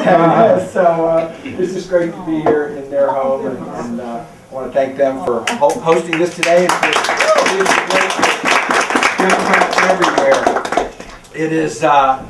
So it's just great to be here in their home, and I want to thank them for hosting this today and for being great Democrats everywhere. It is back.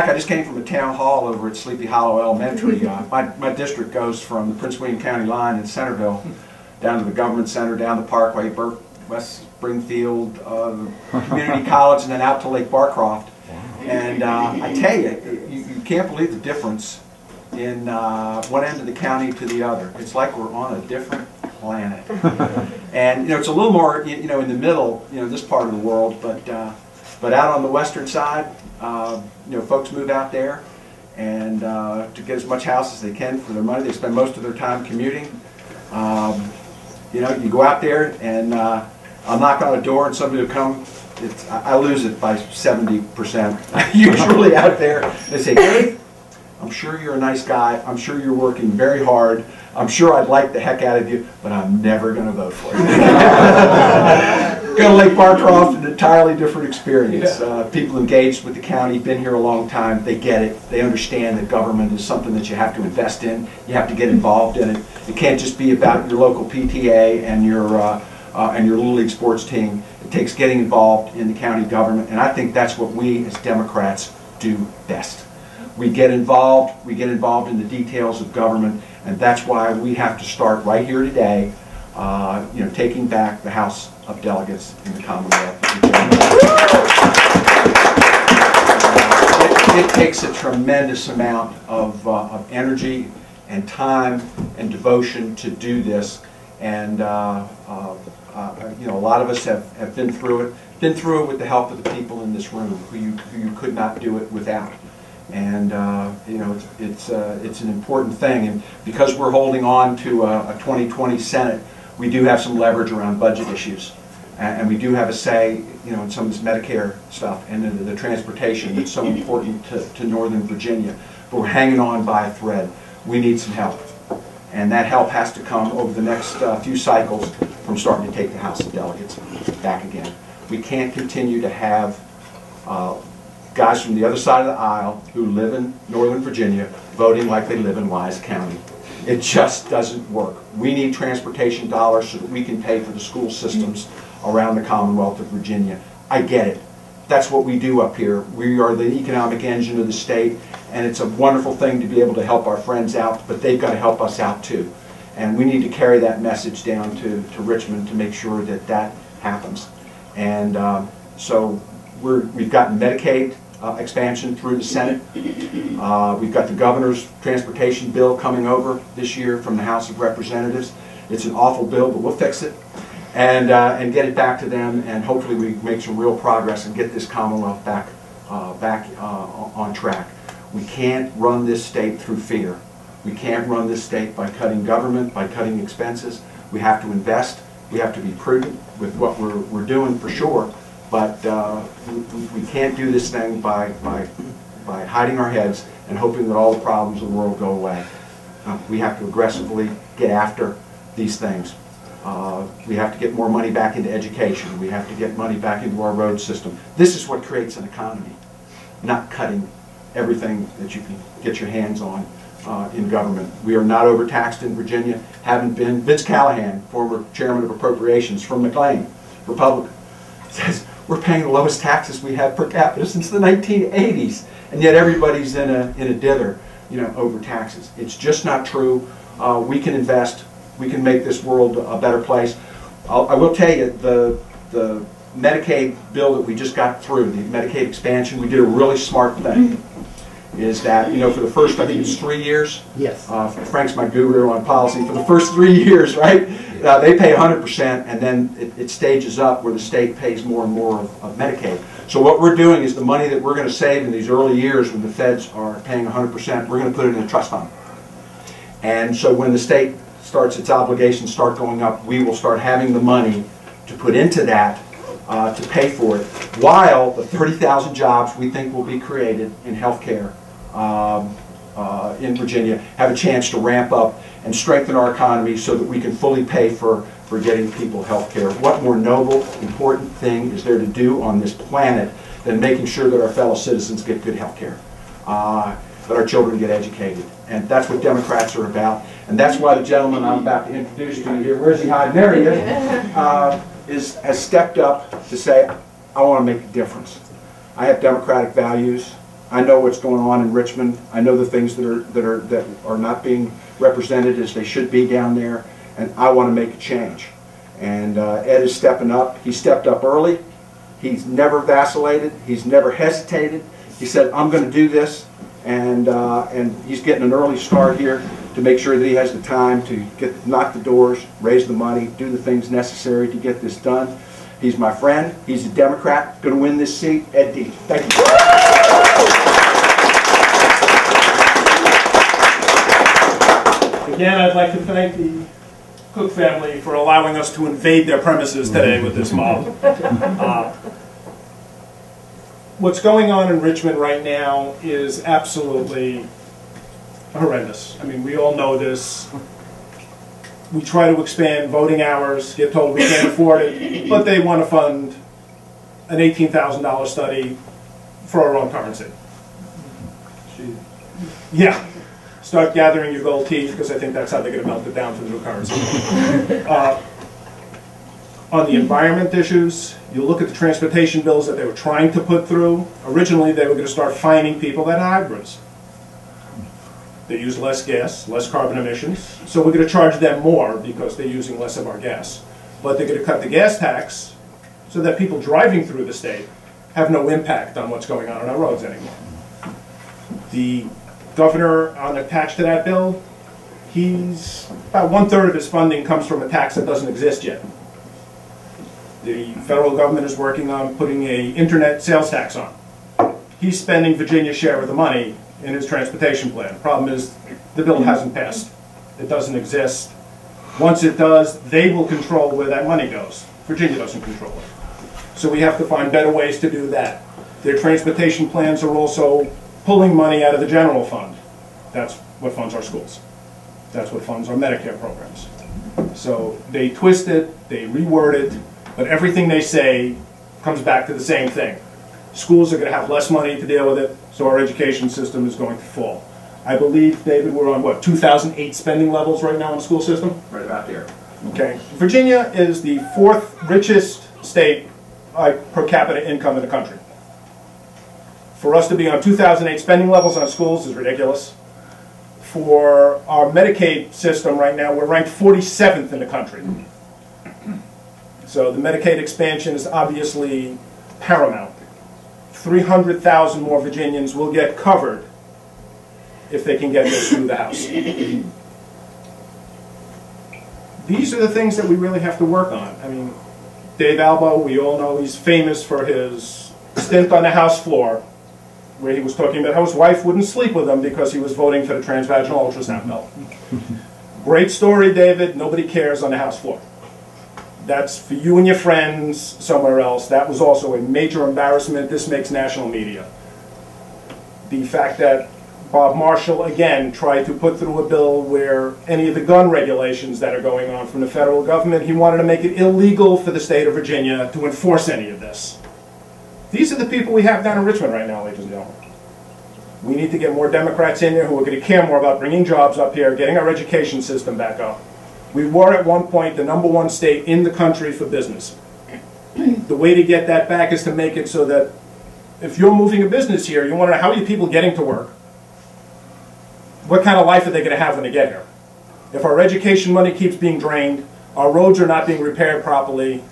I just came from a town hall over at Sleepy Hollow Elementary. My district goes from the Prince William County line in Centerville down to the Government Center, down the Parkway, West Springfield, Community College, and then out to Lake Barcroft. And I tell you, you can't believe the difference in one end of the county to the other. It's like we're on a different planet. And it's a little more in the middle, this part of the world, but out on the western side, folks move out there and to get as much house as they can for their money. They spend most of their time commuting. You go out there and I'll knock on a door and somebody will come. I lose it by 70%. Usually out there, they say, "Dave, I'm sure you're a nice guy. I'm sure you're working very hard. I'm sure I'd like the heck out of you, but I'm never going to vote for you." Go to Lake Barcroft, an entirely different experience. People engaged with the county, been here a long time. They get it. They understand that government is something that you have to invest in. You have to get involved in it. It can't just be about your local PTA and your Little League sports team. It takes getting involved in the county government, and I think that's what we as Democrats do best. We get involved in the details of government, and that's why we have to start right here today, taking back the House of Delegates in the Commonwealth of Virginia. It takes a tremendous amount of energy and time and devotion to do this, and a lot of us have been through it with the help of the people in this room who you could not do it without. And it's an important thing, and because we're holding on to a 2020 Senate, we do have some leverage around budget issues, and we do have a say, in some of this Medicare stuff and the transportation that's so important to Northern Virginia. But we're hanging on by a thread. We need some help, and that help has to come over the next few cycles from starting to take the House of Delegates back again. We can't continue to have guys from the other side of the aisle who live in Northern Virginia voting like they live in Wise County. It just doesn't work. We need transportation dollars so that we can pay for the school systems around the Commonwealth of Virginia. I get it. That's what we do up here. We are the economic engine of the state, and it's a wonderful thing to be able to help our friends out, but they've got to help us out too. And we need to carry that message down to Richmond to make sure that that happens. And so we've gotten Medicaid expansion through the Senate. We've got the governor's transportation bill coming over this year from the House of Representatives. It's an awful bill, but we'll fix it and get it back to them, and hopefully we make some real progress and get this Commonwealth back on track. We can't run this state through fear. We can't run this state by cutting government, by cutting expenses. We have to invest. We have to be prudent with what we're doing for sure. But we can't do this thing by hiding our heads and hoping that all the problems of the world go away. We have to aggressively get after these things. We have to get more money back into education. We have to get money back into our road system. This is what creates an economy, not cutting everything that you can get your hands on in government. We are not overtaxed in Virginia, haven't been. Vince Callahan, former chairman of appropriations from McLean, Republican, says we're paying the lowest taxes we have per capita since the 1980s, and yet everybody's in a dither, over taxes. It's just not true. We can invest. We can make this world a better place. I will tell you, the Medicaid bill that we just got through, the Medicaid expansion, we did a really smart thing. Is that, for the first, I think it's 3 years? Yes. Frank's my guru on policy. For the first 3 years, right? They pay 100%, and then it stages up where the state pays more and more of Medicaid. So what we're doing is the money that we're going to save in these early years when the feds are paying 100%, we're going to put it in a trust fund. And so when the state its obligations start going up, we will start having the money to put into that to pay for it, while the 30,000 jobs we think will be created in healthcare in Virginia have a chance to ramp up and strengthen our economy so that we can fully pay for getting people health care. What more noble, important thing is there to do on this planet than making sure that our fellow citizens get good health care? that our children get educated. And that's what Democrats are about. And that's why the gentleman I'm about to introduce to you here, where's he hiding? There he is, has stepped up to say, I want to make a difference. I have democratic values. I know what's going on in Richmond. I know the things that are not being represented as they should be down there, and I want to make a change. And Ed is stepping up. He stepped up early. He's never vacillated. He's never hesitated. He said, I'm going to do this, and he's getting an early start here to make sure that he has the time to knock the doors, raise the money, do the things necessary to get this done. He's my friend. He's a Democrat. Going to win this seat. Ed Deitsch. Thank you. Again, I'd like to thank the Cook family for allowing us to invade their premises today with this mob. What's going on in Richmond right now is absolutely horrendous. I mean, we all know this. We try to expand voting hours, get told we can't afford it, but they want to fund an $18,000 study for our own currency. Yeah. Start gathering your gold teeth, because I think that's how they're going to melt it down for the new currency. On the environment issues, you look at the transportation bills that they were trying to put through. Originally, they were going to start fining people that had hybrids. They use less gas, less carbon emissions, so we're going to charge them more because they're using less of our gas. But they're going to cut the gas tax so that people driving through the state have no impact on what's going on our roads anymore. The governor attached to that bill, he's about 1/3 of his funding comes from a tax that doesn't exist yet. The federal government is working on putting an internet sales tax on. He's spending Virginia's share of the money in his transportation plan. The problem is the bill hasn't passed. It doesn't exist. Once it does, they will control where that money goes. Virginia doesn't control it. So we have to find better ways to do that. Their transportation plans are also pulling money out of the general fund. That's what funds our schools. That's what funds our Medicare programs. So they twist it, they reword it, but everything they say comes back to the same thing. Schools are going to have less money to deal with it, so our education system is going to fall. I believe, David, we're on, what, 2008 spending levels right now in the school system? Right about there. Okay. Virginia is the 4th richest state per capita income in the country. For us to be on 2008 spending levels on schools is ridiculous. For our Medicaid system right now, we're ranked 47th in the country. So the Medicaid expansion is obviously paramount. 300,000 more Virginians will get covered if they can get this through the House. These are the things that we really have to work on. I mean, Dave Albo, we all know he's famous for his stint on the House floor, where he was talking about how his wife wouldn't sleep with him because he was voting for the transvaginal ultrasound bill. Great story, David. Nobody cares on the House floor. That's for you and your friends somewhere else. That was also a major embarrassment. This makes national media. The fact that Bob Marshall, again, tried to put through a bill where any of the gun regulations that are going on from the federal government, he wanted to make it illegal for the state of Virginia to enforce any of this. These are the people we have down in Richmond right now, ladies and gentlemen. We need to get more Democrats in there who are going to care more about bringing jobs up here, getting our education system back up. We were at one point the #1 state in the country for business. The way to get that back is to make it so that if you're moving a business here, you want to know how are you people getting to work? What kind of life are they going to have when they get here? If our education money keeps being drained, our roads are not being repaired properly,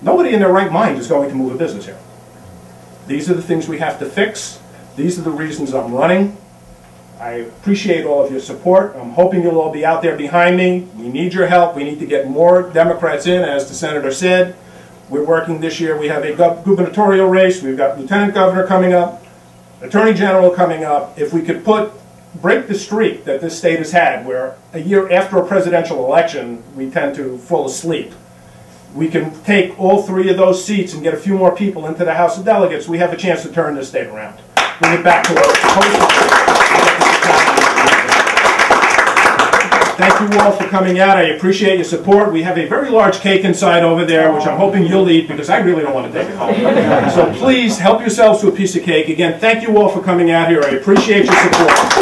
nobody in their right mind is going to move a business here. These are the things we have to fix. These are the reasons I'm running. I appreciate all of your support. I'm hoping you'll all be out there behind me. We need your help. We need to get more Democrats in, as the senator said. We're working this year. We have a gubernatorial race. We've got lieutenant governor coming up, attorney general coming up. If we could break the streak that this state has had, where a year after a presidential election, we tend to fall asleep. We can take all 3 of those seats and get a few more people into the House of Delegates. We have a chance to turn this state around. Bring it back to where it's supposed to be. Thank you. thank you all for coming out. I appreciate your support. We have a very large cake inside over there, which I'm hoping you'll eat because I really don't want to take it home. So please help yourselves to a piece of cake. Again, thank you all for coming out here. I appreciate your support.